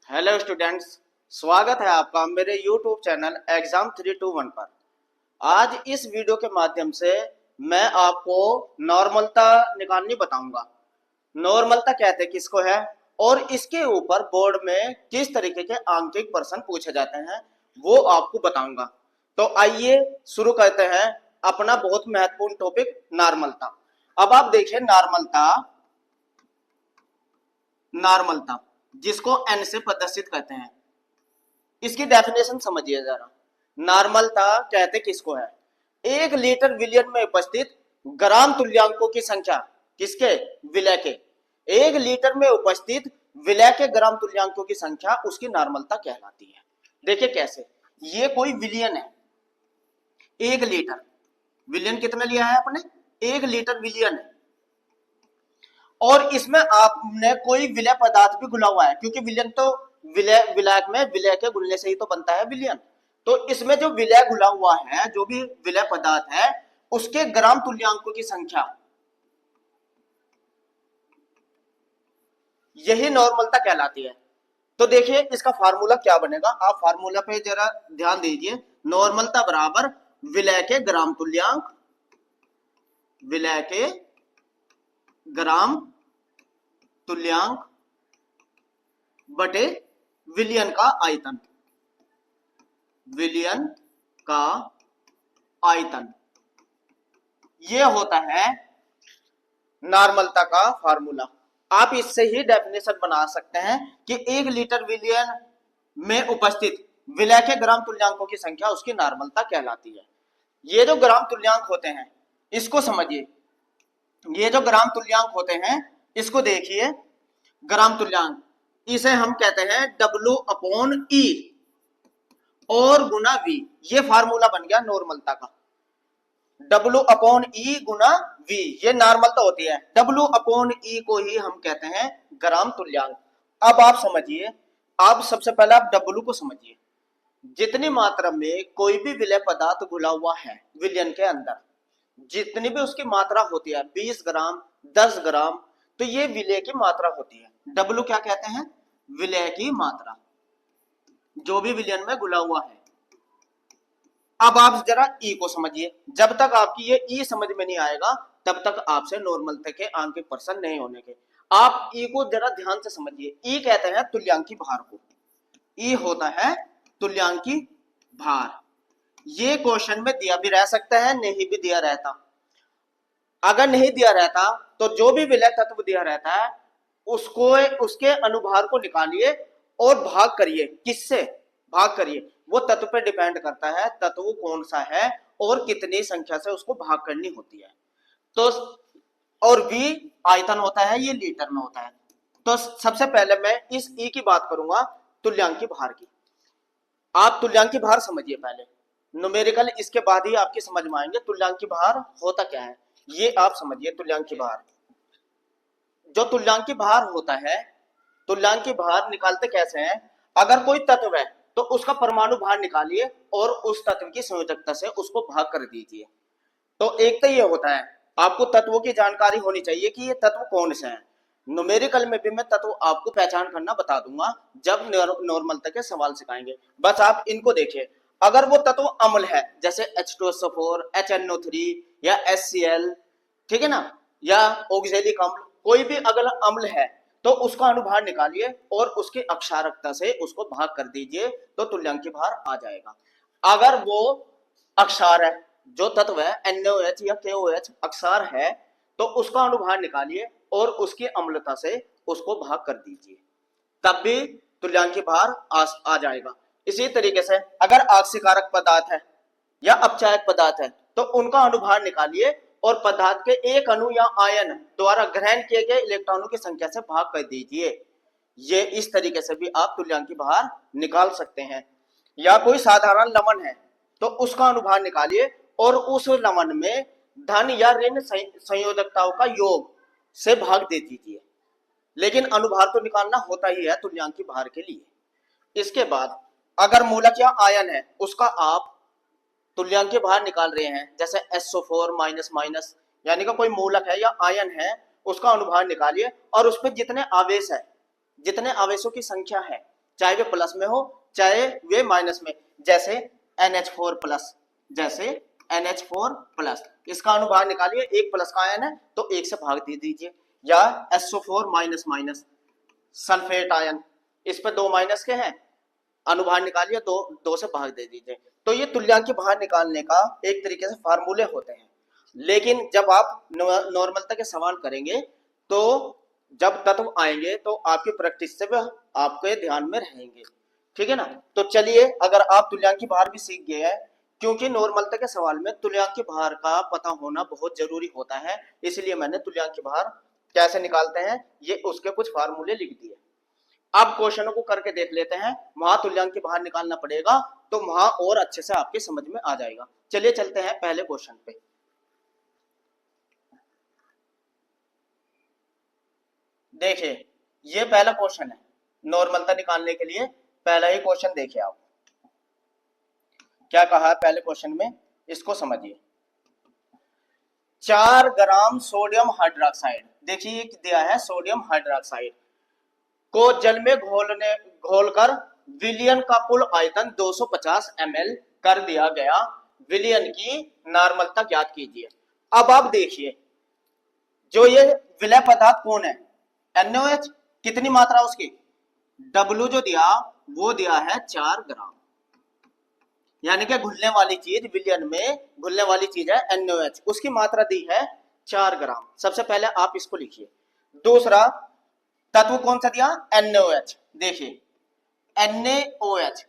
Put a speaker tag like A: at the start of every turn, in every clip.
A: Hello students, स्वागत है आपका मेरे YouTube चैनल एग्जाम 321 पर। आज इस वीडियो के माध्यम से मैं आपको नॉर्मलता निकालनी बताऊंगा। नॉर्मलता कहते किसको है और इसके ऊपर बोर्ड में किस तरीके के आंकिक प्रश्न पूछे जाते हैं वो आपको बताऊंगा। तो आइए शुरू करते हैं अपना बहुत महत्वपूर्ण टॉपिक नॉर्मलता। अब आप देखिए नॉर्मलता नॉर्मलता जिसको एन से प्रदर्शित करते हैं, इसकी डेफिनेशन समझिए जरा। नॉर्मलता कहते किसको है? 1 लीटर विलयन में उपस्थित ग्राम तुल्यांकों की संख्या, किसके? विलय के। 1 लीटर में उपस्थित विलय के ग्राम तुल्यांकों की संख्या उसकी नॉर्मलता कहलाती है। देखिए कैसे, ये कोई विलियन है। 1 लीटर विलियन कितना लिया है आपने? 1 लीटर विलियन है और इसमें आपने कोई विलय पदार्थ भी घुला हुआ है, क्योंकि विलयन तो विलायक में विलय के घुलने से ही तो बनता है विलयन। तो इसमें जो विलय घुला हुआ है, जो भी विलय पदार्थ है, उसके ग्राम तुल्यांकों की संख्या, यही नॉर्मलता कहलाती है। तो देखिए इसका फार्मूला क्या बनेगा, आप फार्मूला पे जरा ध्यान दीजिए। नॉर्मलता बराबर विलय के ग्राम तुल्यांक, विलय के ग्राम तुल्यांक बटे विलयन का आयतन, विलयन का आयतन, ये होता है नॉर्मलता का फार्मूला। आप इससे ही डेफिनेशन बना सकते हैं कि 1 लीटर विलयन में उपस्थित विलय के ग्राम तुल्यांकों की संख्या उसकी नॉर्मलता कहलाती है। ये जो ग्राम तुल्यांक होते हैं इसको समझिए। ये जो ग्राम तुल्यांक होते हैं इसको देखिए। ग्राम तुल्यांक इसे हम कहते हैं W/E और गुना V। ये फार्मूला बन गया नॉर्मलता का। W/E गुना V ये नॉर्मलता होती है। W/E को ही हम कहते हैं ग्राम तुल्यांक। अब आप समझिए, आप सबसे पहले आप W को समझिए। जितनी मात्रा में कोई भी विलय पदार्थ घुला हुआ है विलयन के अंदर, जितनी भी उसकी मात्रा होती है, 20 ग्राम 10 ग्राम, तो ये विलय की मात्रा होती है। W क्या कहते हैं? विलय की मात्रा, जो भी विलयन में घुला हुआ है। अब आप जरा E को समझिए। जब तक आपकी ये E समझ में नहीं आएगा तब तक आपसे नॉर्मलता के आंकिक प्रश्न नहीं होने के। आप E को जरा ध्यान से समझिए। E कहते हैं तुल्यांकी भार को। E होता है तुल्यांकी भार। ये क्वेश्चन में दिया भी रह सकता है, नहीं भी दिया रहता। अगर नहीं दिया रहता तो जो भी विलय तत्व दिया रहता है उसको, उसके अनुभार को निकालिए और भाग करिए। किससे भाग करिए? वो तत्व पे डिपेंड करता है तत्व कौन सा है और कितनी संख्या से उसको भाग करनी होती है। तो और V आयतन होता है, ये लीटर में होता है। तो सबसे पहले मैं इस E की बात करूंगा, तुल्यांकी भार की। आप तुल्यांकी भार समझिए पहले, न्यूमेरिकल इसके बाद ही आपकी समझ में आएंगे तुल्यांकी भार होता क्या है। ये आप समझिए तुल्यांकी भार। जो तुल्यांकी भार होता है, तुल्यांकी भार निकालते कैसे हैं? अगर कोई तत्व है तो उसका परमाणु भार निकालिए और उस तत्व की संयोजकता से उसको भाग कर दीजिए। तो एक तो ये होता है, आपको तत्वों की जानकारी होनी चाहिए कि ये तत्व कौन से हैं। न्यूमेरिकल में भी मैं तत्व आपको पहचान करना बता दूंगा जब नॉर्मलता के सवाल सिखाएंगे। बस आप इनको देखिए। अगर वो तत्व अम्ल है जैसे H2SO4, HNO3 या HCl, ठीक है ना, या ऑक्जेलिक अम्ल, कोई भी अगर अम्ल है तो उसका अनुभार निकालिए और उसकी अक्षारकता से उसको भाग कर दीजिए तो तुल्यांकी भार आ जाएगा। अगर वो अक्षार है, जो तत्व है NaOH या KOH अक्षार है, तो उसका अनुभार निकालिए और उसकी अम्लता से उसको भाग कर दीजिए, तब भी तुल्यांकी भार आ जाएगा। इसी तरीके से अगर आक्सीकारक पदार्थ है या अपचायक पदार्थ है तो उनका अनुभार निकालिए और पदार्थ के एक अणु या आयन द्वारा ग्रहण किए गए इलेक्ट्रॉनों की संख्या से भाग कर दीजिए। ये इस तरीके से भी आप तुल्यांकी भार निकाल सकते हैं। या कोई साधारण लवण है तो उसका अनुभार निकालिए और उस लवण में धन या ऋण संयोजकताओं का योग से भाग दे दीजिए। लेकिन अनुभार तो निकालना होता ही है तुल्यांकी भार के लिए। इसके बाद अगर मूलक या आयन है उसका आप तुल्यांकी भार निकाल रहे हैं, जैसे SO4 माइनस माइनस, यानी कि कोई मूलक है या आयन है उसका अनुभार निकालिए और उस पर जितने आवेश है, जितने आवेशों की संख्या है चाहे वे प्लस में हो चाहे वे माइनस में। जैसे NH4 प्लस, जैसे NH4 प्लस, इसका अनुभार निकालिए, एक प्लस का आयन है तो एक से भाग दे दीजिए। या SO4 minus minus sulphate ion, इस पे दो माइनस के हैं, अनुभार निकालिए, दो से भाग दे दीजिए। तो ये तुल्यांक भार निकालने का एक तरीके से फार्मूले होते हैं। लेकिन जब आप नॉर्मलता के सवाल करेंगे तो जब तत्व आएंगे तो आपकी प्रैक्टिस से वह आपके ध्यान में रहेंगे, ठीक है ना। तो चलिए, अगर आप तुल्यांकी भार भी सीख गए हैं, क्योंकि नॉर्मलता के सवाल में तुल्यांकी भार का पता होना बहुत जरूरी होता है, इसलिए मैंने तुल्यांकी भार कैसे निकालते हैं ये उसके कुछ फार्मूले लिख दिए। अब क्वेश्चनों को करके देख लेते हैं, वहां तुल्यांकी भार निकालना पड़ेगा तो वहां और अच्छे से आपके समझ में आ जाएगा। चलिए चलते हैं पहले क्वेश्चन पे। देखिए, ये पहला क्वेश्चन है नॉर्मलता निकालने के लिए। पहला ही क्वेश्चन देखिए आप, क्या कहा है पहले क्वेश्चन में, इसको समझिए। 4 ग्राम सोडियम हाइड्रोक्साइड, देखिए ये दिया है सोडियम हाइड्रोक्साइड को जल में घोलकर विलयन का कुल आयतन 250 ml कर दिया गया, विलयन की नॉर्मलता ज्ञात कीजिए। अब आप देखिए, जो ये विलय पदार्थ कौन है, NaOH, कितनी मात्रा उसकी, W जो दिया वो दिया है 4 ग्राम, यानी कि घुलने वाली चीज, विलयन में घुलने वाली चीज है NaOH, उसकी मात्रा दी है 4 ग्राम। सबसे पहले आप इसको लिखिए। दूसरा तत्व कौन सा दिया, NaOH, देखिए NaOH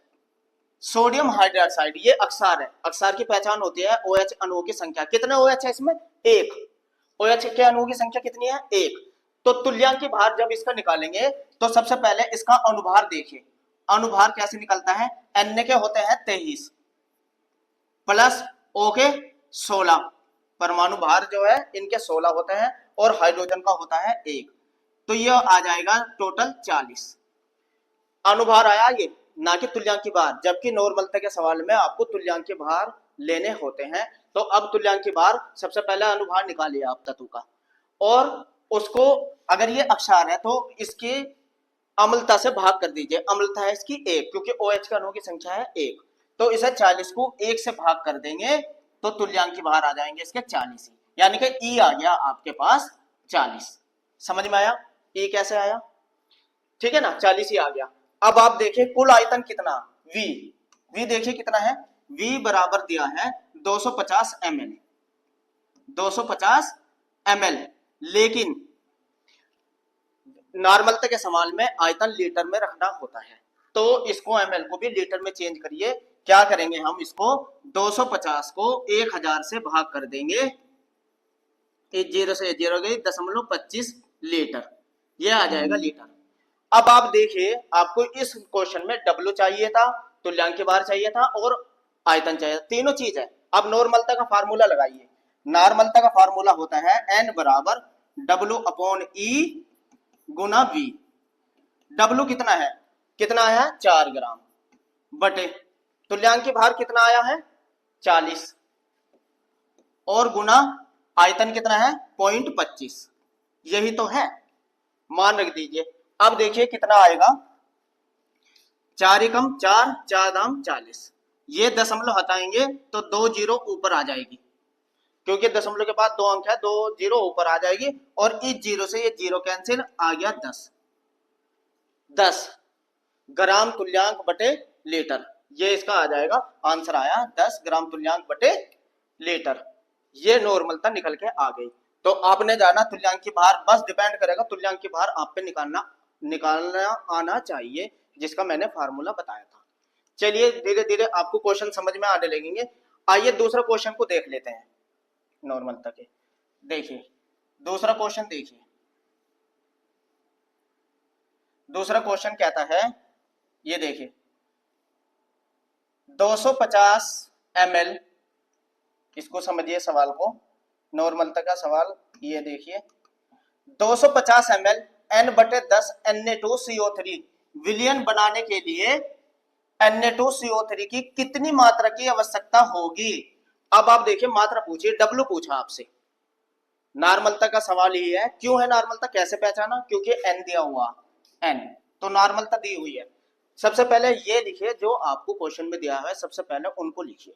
A: सोडियम हाइड्रोक्साइड, ये अक्षार है, अक्षार की पहचान होती है OH अणुओं की संख्या। कितने OH है इसमें, एक। OH के अणुओं की संख्या कितनी है, एक। तो तुल्यांकी भार जब इसका निकालेंगे तो सबसे पहले इसका अनुभार देखिए, अनुभार कैसे निकलता है, Na के होते हैं 23 प्लस O के 16, परमाणु भार जो है इनके 16 होते हैं और हाइड्रोजन का होता है 1, तो यह आ जाएगा टोटल 40 अनुभार आया ये, ना कि तुल्यांकी भार, जबकि नॉर्मलता के सवाल में आपको तुल्यांकी भार लेने होते हैं। तो अब तुल्यांकी भार, सबसे पहले अनुभार निकालिए आप तत्व का, और उसको अगर ये अक्षार है तो इसकी अम्लता से भाग कर दीजिए, अम्लता है इसकी 1, क्योंकि OH का अणुओं की संख्या है 1, तो इसे 40 को 1 से भाग कर देंगे तो तुल्यांकी भार आ जाएंगे इसके 40 ही, यानी कि E आ गया आपके पास 40। समझ में आया E कैसे आया, ठीक है ना, 40 ही आ गया। अब आप देखिए कुल आयतन कितना, V देखिए कितना है, V बराबर दिया है 250 ml, 250 ml, लेकिन नॉर्मलता के सवाल में आयतन लीटर में रखना होता है, तो इसको ml को भी लीटर में चेंज करिए। क्या करेंगे हम, इसको 250 को 1000 से भाग कर देंगे, 0 से 0 गई 0.25 लीटर, ये आ जाएगा लीटर। अब आप देखिए, आपको इस क्वेश्चन में W चाहिए था, तुल्यांकी भार चाहिए था और आयतन चाहिए था, तीनों चीज है। अब नॉर्मलता का फार्मूला लगाइए, नॉर्मलता का फार्मूला होता है N बराबर W/E गुना V। W कितना है 4 ग्राम, बटे तुल्यांकी भार कितना आया है 40, और गुना आयतन कितना है 0.25, यही तो है, मान रख दीजिए। अब देखिए कितना आएगा, 4 एकम 4, 4 दाम 40, ये दशमलव हटाएंगे तो 2 जीरो ऊपर आ जाएगी, क्योंकि दशमलव के बाद 2 अंक है, 2 जीरो ऊपर आ जाएगी, और इस जीरो से ये जीरो कैंसिल, आ गया 10 ग्राम तुल्यांक बटे लीटर, ये इसका आ जाएगा, आंसर आया 10 ग्राम तुल्यांक बटे लीटर। ये नॉर्मलता निकल के आ गई। तो आपने जाना तुल्यांकी भार, बस डिपेंड करेगा तुल्यांकी भार आप पे निकालना आना चाहिए, जिसका मैंने फार्मूला बताया था। चलिए धीरे धीरे आपको क्वेश्चन समझ में आने लगेंगे। आइए दूसरा क्वेश्चन को देख लेते हैं नॉर्मलता के। देखिए दूसरा क्वेश्चन, देखिए दूसरा क्वेश्चन कहता है, ये देखिए 250 ml, इसको समझिए सवाल को, नॉर्मलता का सवाल, ये देखिए 250 ml N/10 Na2CO3 विलयन बनाने के लिए Na2CO3 की कितनी मात्रा की आवश्यकता होगी। अब आप देखिए मात्रा पूछिए, W पूछा आपसे, नॉर्मलता का सवाल ही है। क्यों है नॉर्मलता, कैसे पहचाना, क्योंकि N दिया हुआ, N तो नॉर्मलता दी हुई है। सबसे पहले ये लिखिए जो आपको क्वेश्चन में दिया है, सबसे पहले उनको लिखिए।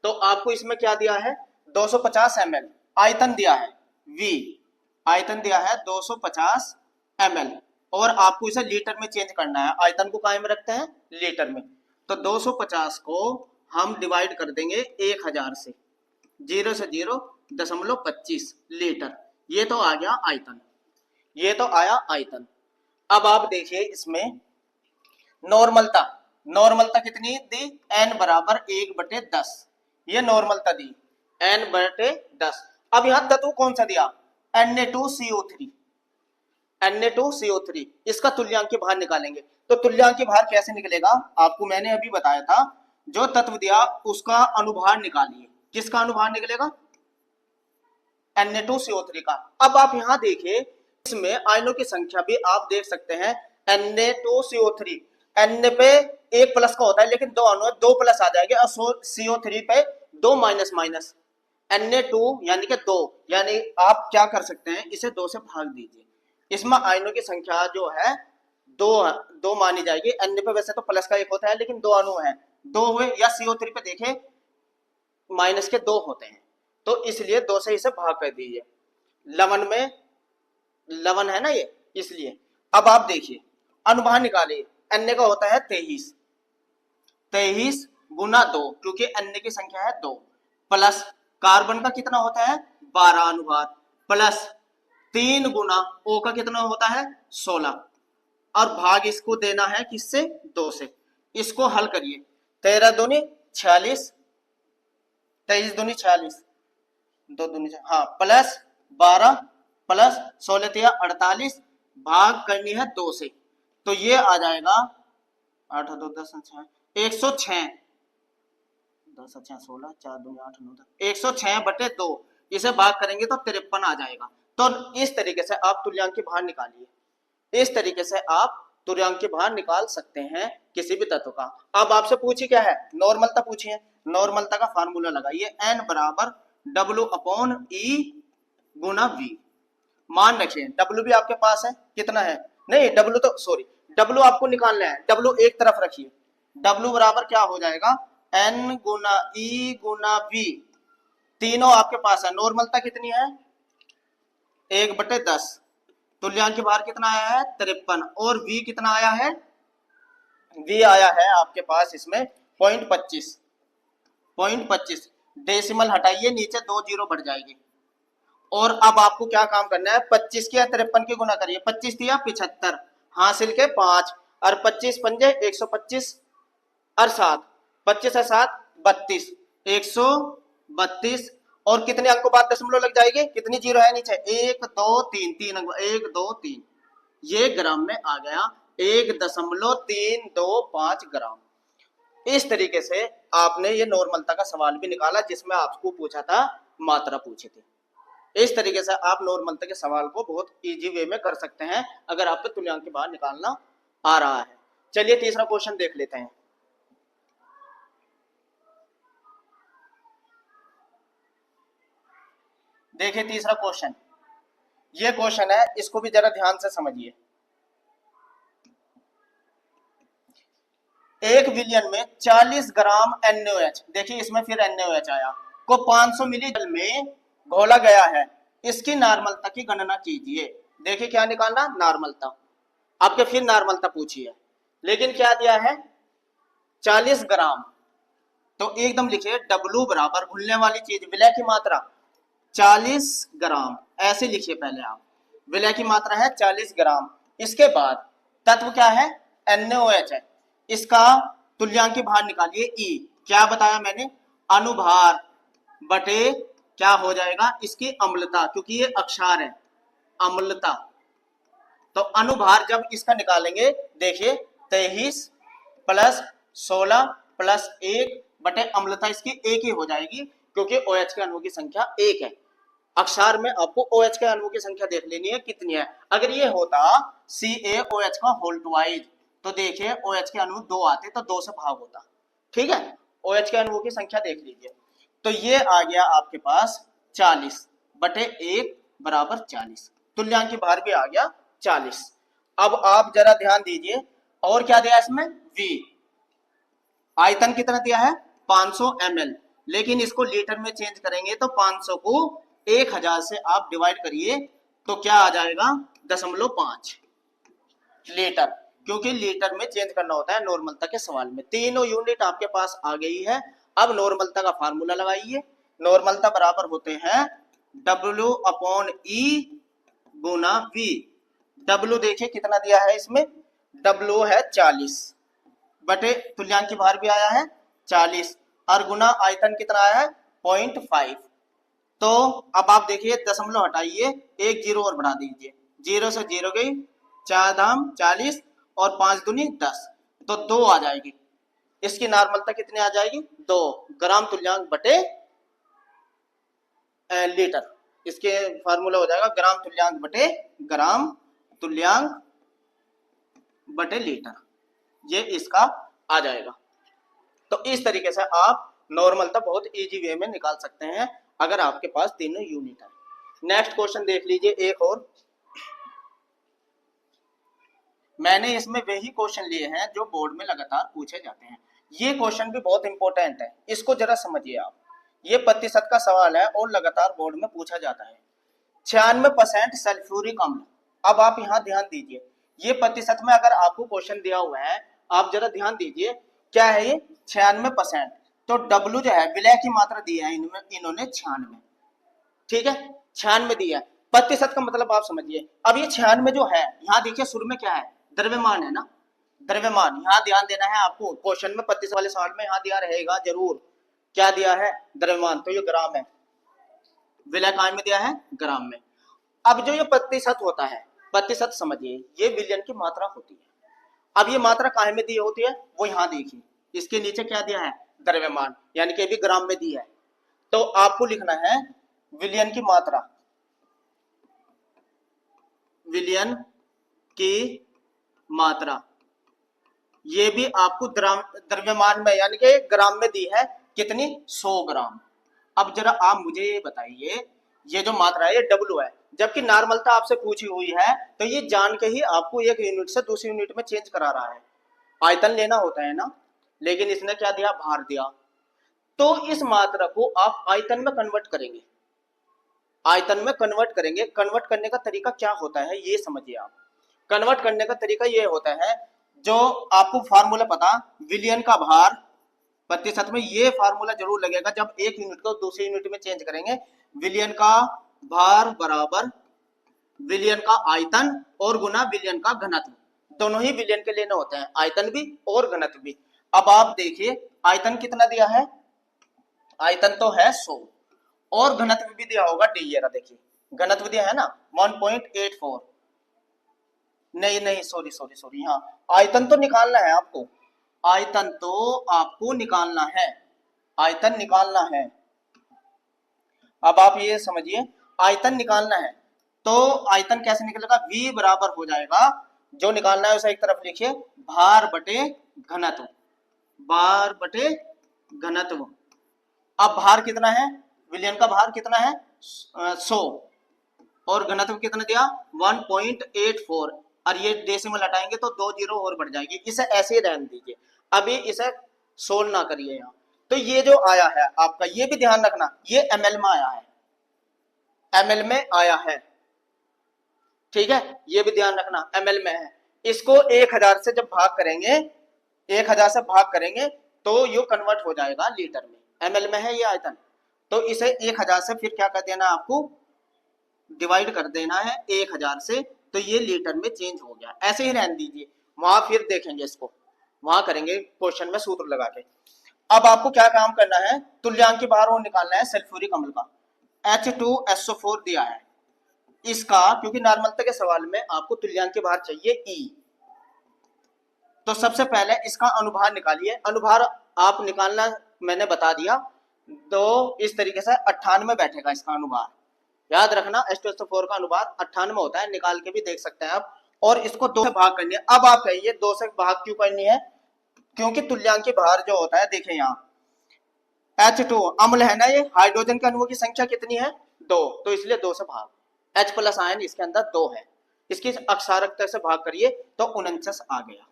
A: तो आपको इसमें क्या दिया है, 250 ml आयतन दिया है, V आयतन दिया है 250 ml, और आपको इसे लीटर में चेंज करना है, आयतन को कायम रखते हैं लीटर में। तो 250 को हम डिवाइड कर देंगे 1000 से, 0 से 0.25 लीटर, ये तो आ गया आयतन, ये तो आया आयतन। अब आप देखिए इसमें नॉर्मलता, नॉर्मलता कितनी दी, n बराबर 1/10, ये नॉर्मलता दी n/10। अब यहां तत्व कौन सा दिया, Na2CO3, Na2CO3, इसका तुल्यांकी भार निकालेंगे। तो तुल्यांकी भार कैसे निकलेगा, आपको मैंने अभी बताया था, जो तत्व दिया उसका अनुभार निकालिए। किसका अनुभार निकलेगा, Na2CO3 का। अब आप यहां देखिए इसमें आयनों की संख्या भी आप देख सकते हैं, Na2CO3, N पे एक प्लस का होता है लेकिन दो अणु है, 2 प्लस आ जाएंगे, और CO3 पे 2 माइनस माइनस, Na2 यानी कि 2, यानी आप क्या कर सकते हैं, इसे 2 से भाग दीजिए। इसमें आयनों की संख्या जो है दो मानी जाएगी। N पे वैसे तो प्लस का एक होता है लेकिन 2 अणु है, 2 हुए, या CO3 पे देखें माइनस के 2 होते हैं, तो इसलिए 2 से इसे भाग कर दीजिए। लवन में लवन है ना ये, इसलिए। अब आप देखिए अनुभार निकालिए, N का होता है 23, 23 गुना 2, क्योंकि N की संख्या है 2, प्लस कार्बन का कितना होता है 12 अनुभार, प्लस 3 गुना O का कितना होता है 16, और भाग इसको देना है किससे, 2 से। इसको हल करिए, 13 दूनी 46, 23 दूनी 46, 2 दूनी हाँ, प्लस 12 प्लस 16 तिया 48, भाग करनी है 2 से, तो ये आ जाएगा 8 2 10 6 106, 10 6 16 4 2 8 9 106/2, इसे भाग करेंगे तो 53 आ जाएगा। तो इस तरीके से आप तुल्यांकी भार निकालिए, इस तरीके से आप तुल्यांकी भार निकाल सकते हैं किसी भी तत्व का। अब आपसे पूछी क्या है, नॉर्मलता पूछी है, नॉर्मलता का फार्मूला लगाइए, n बराबर W/E गुना V। मान रखिए W भी आपके पास है, कितना है, नहीं W तो सॉरी, W आपको निकालना है, W एक तरफ रखिए, W बराबर क्या हो जाएगा, N गुना E गुना V, तीनों आपके पास है। नॉर्मलता कितनी है 1/10, तुल्यांकी भार कितना आया है 53, और V कितना आया है, V आया है आपके पास इसमें 0.25, डेसिमल हटाइए, नीचे 2 जीरो बढ़ जाएगी। और अब आपको क्या काम करना है, 25 की 53 की गुना करिए, 25 दिया 75, हासिल के 5, और 25 पंजे 125, और 7, 25 है 7 32, 132, और कितने अंकों बाद दशमलव लग जाएगी, कितनी जीरो है नीचे, 1 2 3, 3 अंक, 1 2 3, ये ग्राम में आ गया 1.325 ग्राम। इस तरीके से आपने ये नॉर्मलता का सवाल भी निकाला जिसमें आपको पूछा था मात्रा पूछी थी। इस तरीके से आप नॉर्मलता के सवाल को बहुत इजी वे में कर सकते हैं अगर आपको तुल्यांकी भार निकालना आ रहा है। चलिए तीसरा क्वेश्चन देख लेते हैं। देखिए तीसरा क्वेश्चन, ये क्वेश्चन है, इसको भी जरा ध्यान से समझिए। 1 विलियन में 40 ग्राम NaOH, देखिए इसमें फिर NaOH आया, को 500 मिली जल में घोला गया है, इसकी नॉर्मलता की गणना कीजिए। देखिए क्या निकालना, नॉर्मलता, आपके फिर नॉर्मलता पूछी है, लेकिन क्या दिया है 40 ग्राम, तो एकदम लिखिए W बराबर घुलने वाली चीज विलय की मात्रा 40 ग्राम, ऐसे लिखिए पहले आप, विलय की मात्रा है 40 ग्राम, इसके बाद तत्व क्या है NaOH है, इसका तुल्यांकी भार निकालिए E, क्या बताया मैंने, अनुभार बटे क्या हो जाएगा इसकी अम्लता, क्योंकि ये अक्षार है अम्लता, तो अनुभार जब इसका निकालेंगे देखिए 23 प्लस 16 प्लस 1 बटे अम्लता इसकी एक ही हो जाएगी, क्योंकि OH के अणुओं की संख्या 1 है। अक्षार में आपको OH के अणुओं की संख्या देख लेनी है कितनी है। अगर ये होता CaOH का होल ट्वाइस, तो देखिए OH के अणु 2 आते तो 2 से भाग होता, ठीक है। OH के अणुओं की संख्या देख लीजिए, तो ये आ गया आपके पास 40 बटे 1 बराबर 40, तुल्यांकी भार भी आ गया 40। अब आप जरा ध्यान दीजिए, और क्या दिया इसमें V। आयतन कितना दिया है 500 ml, लेकिन इसको लीटर में चेंज करेंगे तो 500 को 1000 से आप डिवाइड करिए तो क्या आ जाएगा 0.5 लीटर, क्योंकि लीटर में चेंज करना होता है नॉर्मलता के सवाल में। तीनों यूनिट आपके पास आ गई है। अब नॉर्मलता का फार्मूला लगाइए। नॉर्मलता बराबर होते हैं W/E गुना V। W देखिए कितना दिया है इसमें, W है 40 बटे तुल्यांक की भार भी आया है 40 और गुना आयतन कितना आया है 0.5। तो अब आप देखिए दशमलव हटाइए, एक जीरो और बढ़ा दीजिए, जीरो से जीरो गई, 4 दाम 40 और 5 दूनी 10, तो 2 आ जाएगी। इसकी नॉर्मलता कितनी आ जाएगी 2 ग्राम तुल्यांक बटे लीटर। इसके फार्मूला हो जाएगा ग्राम तुल्यांक बटे लीटर, ये इसका आ जाएगा। तो इस तरीके से आप नॉर्मलता बहुत इजी वे में निकाल सकते हैं अगर आपके पास तीनों यूनिट है। नेक्स्ट क्वेश्चन देख लीजिए एक और। मैंने इसमें वही क्वेश्चन लिए हैं जो बोर्ड में लगातार पूछे जाते हैं। ये क्वेश्चन भी बहुत इंपॉर्टेंट है, इसको जरा समझिए आप। ये प्रतिशत का सवाल है और लगातार बोर्ड में पूछा जाता है। 96% सल्फ्यूरिक अम्ल। अब आप यहाँ ध्यान दीजिए, ये प्रतिशत में अगर आपको क्वेश्चन दिया हुआ है, आप जरा ध्यान दीजिए क्या है ये 96%। तो W जो है विलय की मात्रा दी है इन्होंने 96, ठीक है 96 दिया है। प्रतिशत का मतलब आप समझिए। अब ये 96 जो है, यहाँ देखिए शुरू में क्या है द्रव्यमान है ना, द्रव्यमान। यहाँ ध्यान देना है आपको, क्वेश्चन में 25 वाले सवाल में यहाँ दिया रहेगा जरूर, क्या दिया है द्रव्यमान, तो ये ग्राम है, विलय काय में दिया है ग्राम में। अब जो ये प्रतिशत होता है, प्रतिशत समझिए ये विलयन की मात्रा होती है। अब ये मात्रा काय में दी होती है वो यहाँ देखिए, इसके नीचे क्या दिया है द्रव्यमान, यानी कि भी ग्राम में दी है। तो आपको लिखना है विलयन की मात्रा, विलयन की मात्रा, ये भी आपको द्रव्यमान में यानी कि ग्राम में दी है, कितनी 100 ग्राम। अब जरा आप मुझे ये बताइए, ये जो मात्रा है ये W है, जबकि नॉर्मलता आपसे पूछी हुई है, तो ये जान के ही आपको एक यूनिट से दूसरी यूनिट में चेंज करा रहा है। आयतन लेना होता है ना, लेकिन इसने क्या दिया भार दिया। तो इस मात्रा को आप आयतन में कन्वर्ट करेंगे, आयतन में कन्वर्ट करेंगे। कन्वर्ट करने का तरीका क्या होता है ये समझिए आप। कन्वर्ट करने का तरीका ये होता है, जो आपको फार्मूला पता, विलयन का भार प्रतिशत में, ये फार्मूला जरूर लगेगा जब एक यूनिट को दूसरी यूनिट में चेंज करेंगे। विलयन का भार बराबर विलयन का आयतन और गुना विलयन का घनत्व, दोनों ही विलयन के लेने होते हैं, आयतन भी और घनत्व भी। अब आप देखिए आयतन कितना दिया है, आयतन तो है 100 और घनत्व भी दिया होगा डी, ये रहा देखिए घनत्व दिया है ना 1.84, नहीं सॉरी, यहाँ आयतन तो निकालना है आपको, आयतन तो आपको निकालना है, आयतन निकालना है। अब आप ये समझिए आयतन निकालना है, तो आयतन कैसे निकलेगा, V बराबर हो जाएगा, जो निकालना है उसे एक तरफ लिखिए, भार बटे घनत्व, भार बटे घनत्व। अब भार कितना है, विलयन का भार कितना है 100 और घनत्व कितना दिया 1.84, और ये डेसिमल हटाएंगे तो 2 जीरो और बढ़ जाएगी, इसे ऐसे ही रहने दीजिए, अभी इसे सोल्व ना करिए यहाँ। तो ये जो आया है आपका, ये भी ध्यान रखना, ये ml में आया है, ml में आया है, ठीक है, ये भी ध्यान रखना ml में है। इसको 1000 से जब भाग करेंगे, 1000 से भाग करेंगे तो ये कन्वर्ट हो जाएगा लीटर में, ml में है ये आयतन, तो इसे 1000 से फिर क्या कर देना आपको, डिवाइड कर देना है 1000 से, तो ये लीटर में चेंज हो गया। ऐसे ही रहने दीजिए, वहां फिर देखेंगे इसको, वहां करेंगे क्वेश्चन में सूत्र लगा के। अब आपको क्या काम करना है, तुल्यांक की बाहर वो निकालना है सल्फ्यूरिक अम्ल का, H2SO4 दिया है इसका, क्योंकि नॉर्मलता के सवाल में आपको तुल्यांक की बाहर चाहिए E। तो सबसे पहले इसका अनुभार निकालिए, अनुभार आप निकालना मैंने बता दिया, तो इस तरीके से 98 बैठेगा इसका अनुभार, याद रखना H2SO4 का अनुपात 98 होता है, निकाल के भी देख सकते हैं आप। और इसको 2 से भाग करनी है। अब आप कहिए 2 से भाग क्यों करनी है, क्योंकि तुल्यांक भार जो होता है, देखिए यहाँ H2 अम्ल है ना, ये हाइड्रोजन के अणुओं की संख्या कितनी है 2, तो इसलिए 2 से भाग, H प्लस आयन इसके अंदर 2 है, इसकी अक्षारकता से भाग करिए तो 49 आ गया।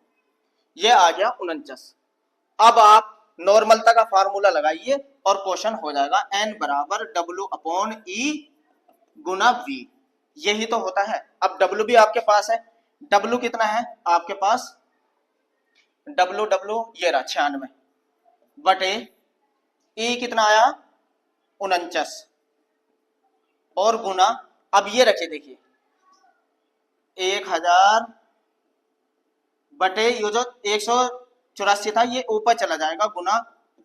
A: ये आ गया 49। अब आप नॉर्मलता का फार्मूला लगाइए और क्वेश्चन हो जाएगा n बराबर W अपॉन ई गुना V। यही तो होता है। अब W भी आपके पास है। W कितना है आपके पास? W ये रहा 96 बटे E कितना आया? 49 और गुना, अब ये रखे देखिए 1000 बटे ये जो 184 था ये ऊपर चला जाएगा गुना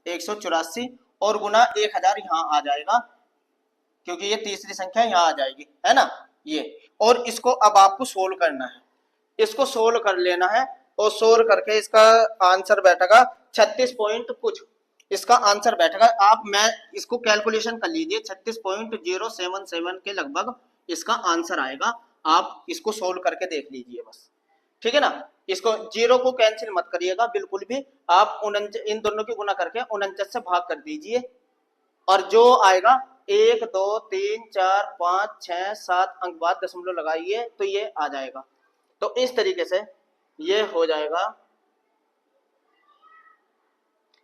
A: 184 और गुना 1000 यहाँ आ जाएगा क्योंकि ये तीसरी संख्या यहाँ आ जाएगी, है ना ये। और इसको अब आपको सोल्व करना है, इसको सोल्व कर लेना है और सोल्व करके इसका आंसर बैठेगा 36 पॉइंट कुछ, इसका आंसर बैठेगा। आप मैं इसको कैलकुलेशन कर लीजिए 36.077 के लगभग इसका आंसर आएगा। आप इसको सोल्व करके देख लीजिए बस, ठीक है ना। इसको जीरो को कैंसिल मत करिएगा बिल्कुल भी, आप इन दोनों की गुना करके 49 से भाग कर दीजिए और जो आएगा 1 2 3 4 5 6 7 अंक बाद दशमलव लगाइए तो ये आ जाएगा। तो इस तरीके से ये हो जाएगा,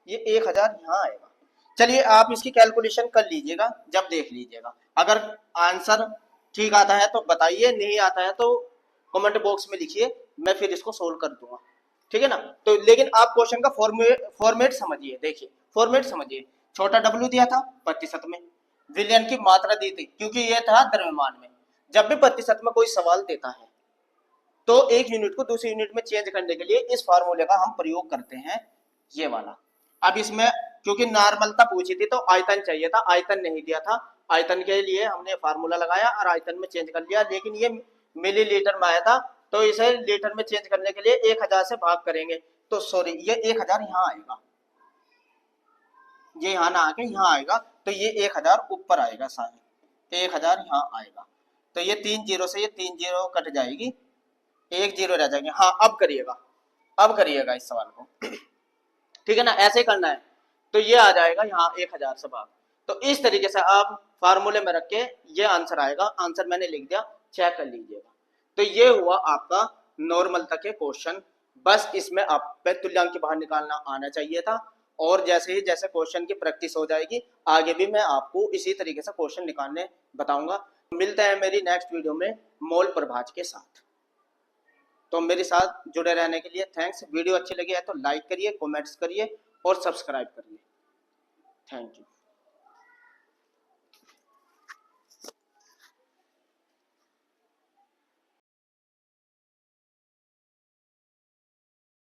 A: ये 1000 यहाँ आएगा। चलिए आप इसकी कैलकुलेशन कर लीजिएगा जब देख लीजिएगा। अगर आंसर ठीक आता है तो बताइए, नहीं आता है तो कमेंट बॉक्स में लिखिए, मैं फिर इसको सोल्व कर दूंगा, ठीक है ना। तो लेकिन आप क्वेश्चन का फॉर्मेट समझिए, देखिए फॉर्मेट समझिए। छोटा W दिया था प्रतिशत में, विलयन की मात्रा दी थी क्योंकि ये था द्रव्यमान में। जब भी प्रतिशत में कोई सवाल देता है तो एक यूनिट को दूसरी यूनिट में चेंज करने के लिए इस फार्मूले का हम प्रयोग करते हैं, ये वाला। अब इसमें क्योंकि नॉर्मलता पूछी थी तो आयतन चाहिए था, आयतन नहीं दिया था, आयतन के लिए हमने फार्मूला लगाया और आयतन में चेंज कर लिया। लेकिन ये मिलीलीटर में आया था तो इसे लीटर में चेंज करने के लिए 1000 से भाग करेंगे तो सॉरी ये 1000 यहाँ आएगा, ये यहाँ ना आके यहाँ आएगा तो ये 1000 ऊपर आएगा, सारे 1000 यहाँ आएगा। तो ये 3 जीरो से ये 3 जीरो कट जाएगी, 1 जीरो रह जाएंगे। हाँ अब करिएगा, अब करिएगा इस सवाल को, ठीक है ना, ऐसे करना है। तो ये आ जाएगा यहाँ 1000 से भाग। तो इस तरीके से आप फार्मूले में रख के ये आंसर आएगा, आंसर मैंने लिख दिया, चेक कर लीजिएगा। तो ये हुआ आपका नॉर्मल तक के क्वेश्चन। बस इसमें आप पे तुल्यांक बाहर निकालना आना चाहिए था। और जैसे ही जैसे क्वेश्चन की प्रैक्टिस हो जाएगी आगे भी मैं आपको इसी तरीके से क्वेश्चन निकालने बताऊंगा। मिलते हैं मेरी नेक्स्ट वीडियो में मोल प्रभाज के साथ। तो मेरे साथ जुड़े रहने के लिए थैंक्स। वीडियो अच्छी लगी है तो लाइक करिए, कमेंट्स करिए और सब्सक्राइब करिए। Thank you.